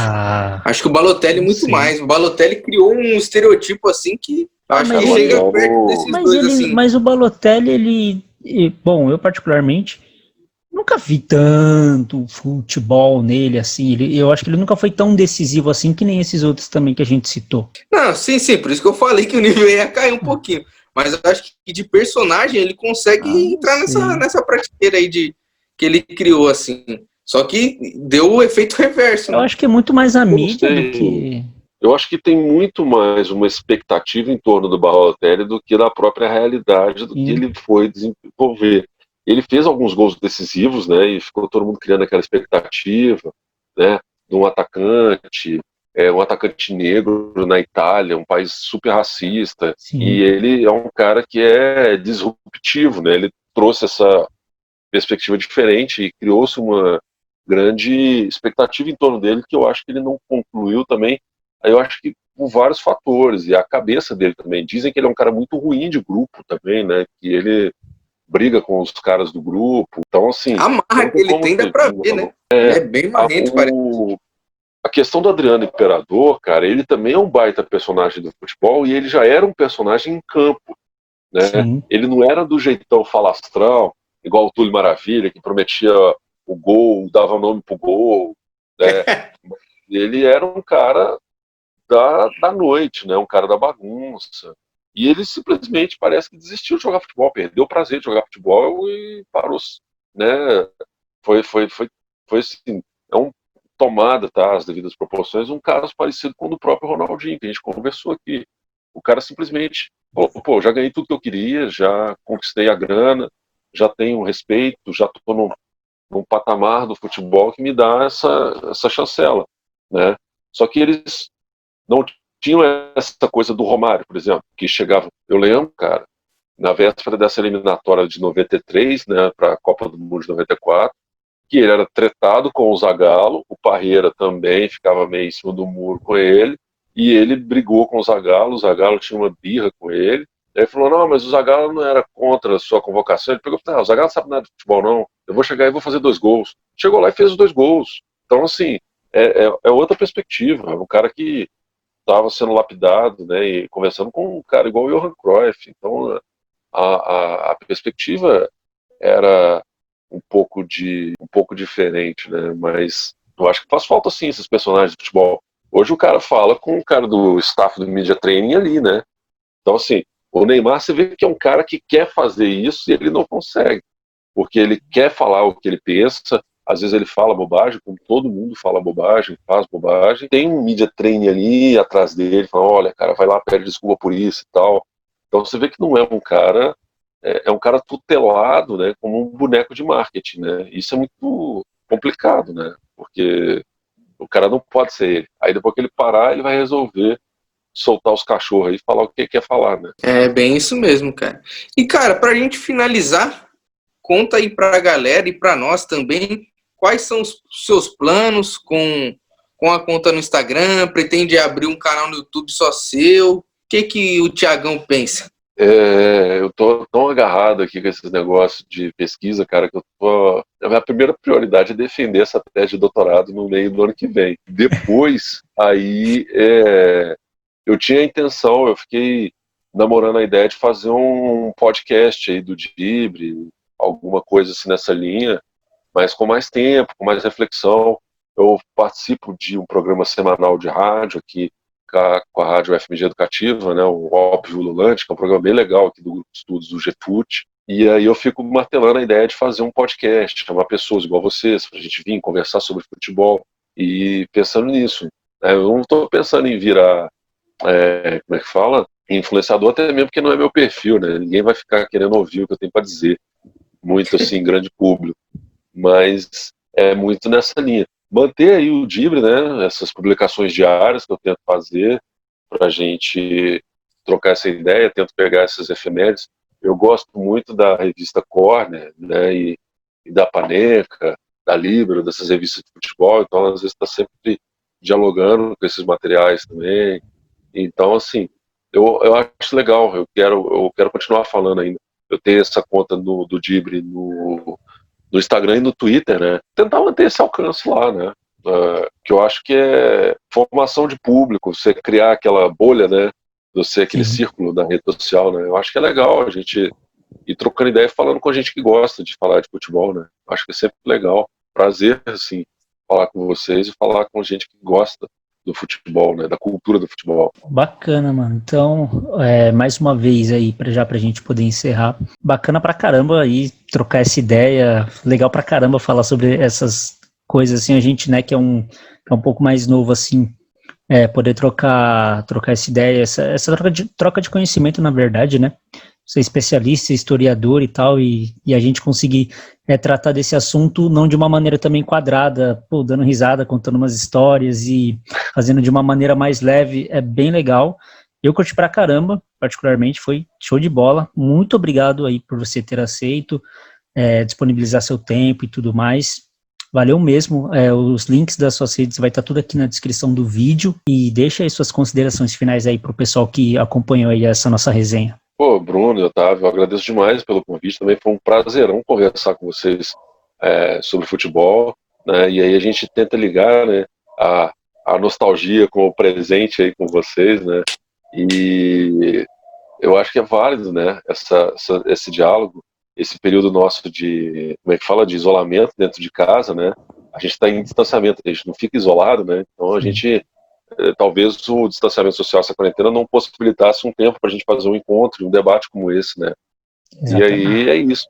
Acho que o Balotelli muito mais. O Balotelli criou um estereotipo assim que acho que chega perto desses dois assim. Mas o Balotelli, bom, eu particularmente nunca vi tanto futebol nele, assim, eu acho que ele nunca foi tão decisivo assim que nem esses outros também que a gente citou. Não, sim, por isso que eu falei que o nível ia cair um pouquinho, mas eu acho que de personagem ele consegue entrar nessa prateleira aí que ele criou, assim, só que deu o efeito reverso. Eu acho que é muito mais a mídia do que... Eu acho que tem muito mais uma expectativa em torno do Balotelli do que da própria realidade do que ele foi desenvolver. Ele fez alguns gols decisivos, né, e ficou todo mundo criando aquela expectativa, né, de um atacante um atacante negro na Itália, um país super racista, Sim. e ele é um cara que é disruptivo, né? Ele trouxe essa perspectiva diferente e criou-se uma grande expectativa em torno dele que eu acho que ele não concluiu também. Aí eu acho que por vários fatores, e a cabeça dele também. Dizem que ele é um cara muito ruim de grupo também, né? Que ele briga com os caras do grupo. Então, assim... A marra que ele tem dá pra ver, né? Ele é bem marrento, parece. A questão do Adriano Imperador, cara, ele também é um baita personagem do futebol e ele já era um personagem em campo, né? Sim. Ele não era do jeitão falastrão, igual o Túlio Maravilha, que prometia o gol, dava nome pro gol, né? Ele era um cara da noite, né? Um cara da bagunça. E ele simplesmente parece que desistiu de jogar futebol, perdeu o prazer de jogar futebol e parou, né? Foi assim, é um tomada, tá, as devidas proporções, um caso parecido com o do próprio Ronaldinho, que a gente conversou aqui. O cara simplesmente, pô, já ganhei tudo que eu queria, já conquistei a grana, já tenho respeito, já tô num patamar do futebol que me dá essa chancela, né? Só que eles não tinham essa coisa do Romário, por exemplo, que chegava, eu lembro, cara, na véspera dessa eliminatória de 93, né, para a Copa do Mundo de 94, que ele era tretado com o Zagallo, o Parreira também ficava meio em cima do muro com ele, e ele brigou com o Zagallo tinha uma birra com ele, aí ele falou, não, mas o Zagallo não era contra a sua convocação, ele pegou e falou, o Zagallo não sabe nada de futebol não, eu vou chegar e vou fazer 2 gols. Chegou lá e fez os 2 gols. Então, assim, é outra perspectiva, um cara que estava sendo lapidado, né, e conversando com um cara igual o Johan Cruyff, então a perspectiva era um pouco diferente, né? Mas eu acho que faz falta sim esses personagens de futebol. Hoje o cara fala com o cara do staff do media training ali, né? Então assim, o Neymar você vê que é um cara que quer fazer isso e ele não consegue, porque ele quer falar o que ele pensa. Às vezes ele fala bobagem, como todo mundo fala bobagem, faz bobagem. Tem um media training ali atrás dele, fala, olha, cara, vai lá, pede desculpa por isso e tal. Então você vê que não é um cara um cara tutelado, né, como um boneco de marketing, né? Isso é muito complicado, né? Porque o cara não pode ser ele. Aí depois que ele parar, ele vai resolver soltar os cachorros aí e falar o que quer falar, né? É bem isso mesmo, cara. E, cara, pra gente finalizar, conta aí pra galera e pra nós também, quais são os seus planos com a conta no Instagram? Pretende abrir um canal no YouTube só seu? O que o Thiagão pensa? Eu tô tão agarrado aqui com esses negócios de pesquisa, cara, que a minha primeira prioridade é defender essa tese de doutorado no meio do ano que vem. Depois, aí, eu tinha a intenção, eu fiquei namorando a ideia de fazer um podcast aí do Dibre, alguma coisa assim nessa linha, mas com mais tempo, com mais reflexão. Eu participo de um programa semanal de rádio aqui, com a Rádio FMG Educativa, né, o Óbvio Lulante, que é um programa bem legal aqui do grupo de estudos do GFUT, e aí eu fico martelando a ideia de fazer um podcast, chamar pessoas igual vocês, pra gente vir conversar sobre futebol, e pensando nisso. Eu não estou pensando em virar, como é que fala? Influenciador, até mesmo porque não é meu perfil, né, ninguém vai ficar querendo ouvir o que eu tenho para dizer, muito assim, grande público, mas é muito nessa linha. Manter aí o Dibre, né, essas publicações diárias que eu tento fazer para a gente trocar essa ideia, tento pegar essas efemérides. Eu gosto muito da revista Corner, né, e da Paneca, da Libero, dessas revistas de futebol, então às vezes está sempre dialogando com esses materiais também. Então, assim, eu acho legal, eu quero continuar falando ainda. Eu tenho essa conta do Dibre no Instagram e no Twitter, né? Tentar manter esse alcance lá, né? Que eu acho que é formação de público, você criar aquela bolha, né? Você aquele círculo da rede social, né? Eu acho que é legal a gente ir trocando ideia, falando com a gente que gosta de falar de futebol, né? Acho que é sempre legal, prazer, assim, falar com vocês e falar com gente que gosta do futebol, né? Da cultura do futebol. Bacana, mano. Então, mais uma vez aí, pra gente poder encerrar. Bacana pra caramba aí trocar essa ideia. Legal pra caramba falar sobre essas coisas, assim, a gente, né, que é um pouco mais novo, assim, poder trocar essa ideia, essa troca de conhecimento, na verdade, né? você é especialista, historiador e tal, e a gente conseguir tratar desse assunto não de uma maneira também quadrada, pô, dando risada, contando umas histórias e fazendo de uma maneira mais leve, é bem legal. Eu curti pra caramba, particularmente, foi show de bola. Muito obrigado aí por você ter aceito, disponibilizar seu tempo e tudo mais. Valeu mesmo. Os links das suas redes vai estar tudo aqui na descrição do vídeo, e deixa aí suas considerações finais aí pro pessoal que acompanhou aí essa nossa resenha. Pô, Bruno e Otávio, eu agradeço demais pelo convite, também foi um prazerão conversar com vocês sobre futebol, né, e aí a gente tenta ligar, né, a nostalgia com o presente aí com vocês, né, e eu acho que é válido, né, esse diálogo, esse período nosso de, como é que fala, de isolamento dentro de casa, né, a gente está em distanciamento, a gente não fica isolado, né, então a gente, talvez o distanciamento social, essa quarentena, não possibilitasse um tempo para a gente fazer um encontro, um debate como esse, né, Exatamente. E aí é isso,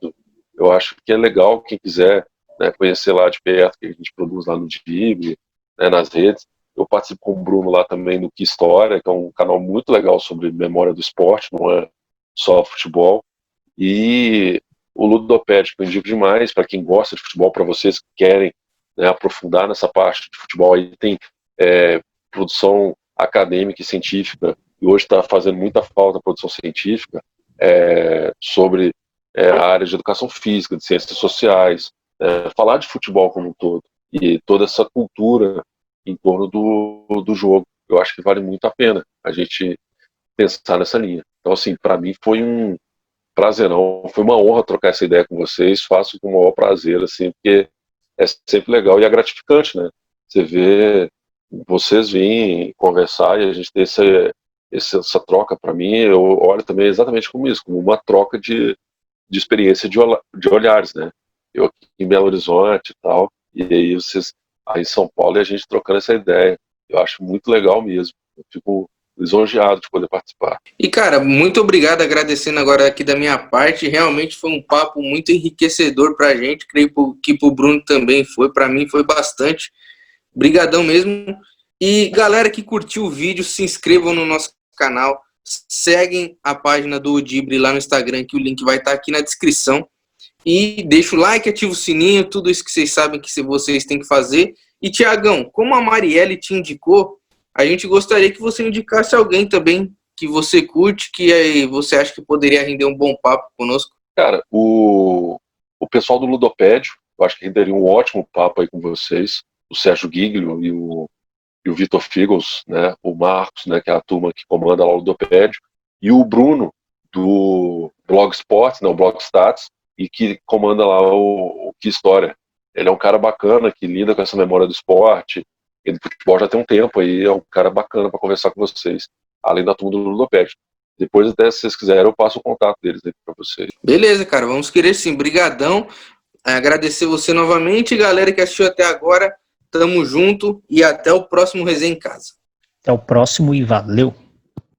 eu acho que é legal, quem quiser, né, conhecer lá de perto, que a gente produz lá no Dibre, né, nas redes. Eu participo com o Bruno lá também no Que História, que é um canal muito legal sobre memória do esporte, não é só futebol. E o Ludopédia, que eu indico demais para quem gosta de futebol, para vocês que querem, né, aprofundar nessa parte de futebol. Aí tem produção acadêmica e científica, e hoje está fazendo muita falta a produção científica sobre a área de educação física, de ciências sociais, falar de futebol como um todo, e toda essa cultura em torno do jogo. Eu acho que vale muito a pena a gente pensar nessa linha. Então, assim, para mim foi um prazerão, foi uma honra trocar essa ideia com vocês, faço com o maior prazer, assim, porque é sempre legal e é gratificante, né? Você vê vocês virem conversar e a gente ter essa troca. Para mim, eu olho também exatamente como isso, como uma troca de experiência de olhares, né? Eu aqui em Belo Horizonte e tal, e aí vocês aí em São Paulo, e a gente trocando essa ideia. Eu acho muito legal mesmo. Eu fico lisonjeado de poder participar. E, cara, muito obrigado, agradecendo agora aqui da minha parte. Realmente foi um papo muito enriquecedor pra gente, creio que pro Bruno também foi, pra mim foi bastante. Brigadão mesmo. E galera que curtiu o vídeo, se inscrevam no nosso canal, seguem a página do Odibre lá no Instagram, que o link vai estar aqui na descrição. E deixa o like, ativa o sininho, tudo isso que vocês sabem que vocês têm que fazer. E, Tiagão, como a Marielle te indicou, a gente gostaria que você indicasse alguém também que você curte, que aí você acha que poderia render um bom papo conosco. Cara, o pessoal do Ludopédio, eu acho que renderia um ótimo papo aí com vocês. O Sérgio Giglio e o Vitor Figels, né? O Marcos, né? Que é a turma que comanda lá o Ludopédio. E o Bruno, do Blogspot, né, o Blogstats, e que comanda lá o Que História. Ele é um cara bacana, que lida com essa memória do esporte. Ele do futebol já tem um tempo aí, é um cara bacana para conversar com vocês, além da turma do Ludopédio. Depois, até se vocês quiserem, eu passo o contato deles aí para vocês. Beleza, cara, vamos querer sim. Brigadão. Agradecer você novamente, galera que assistiu até agora. Tamo junto e até o próximo Resenha em Casa. Até o próximo e valeu!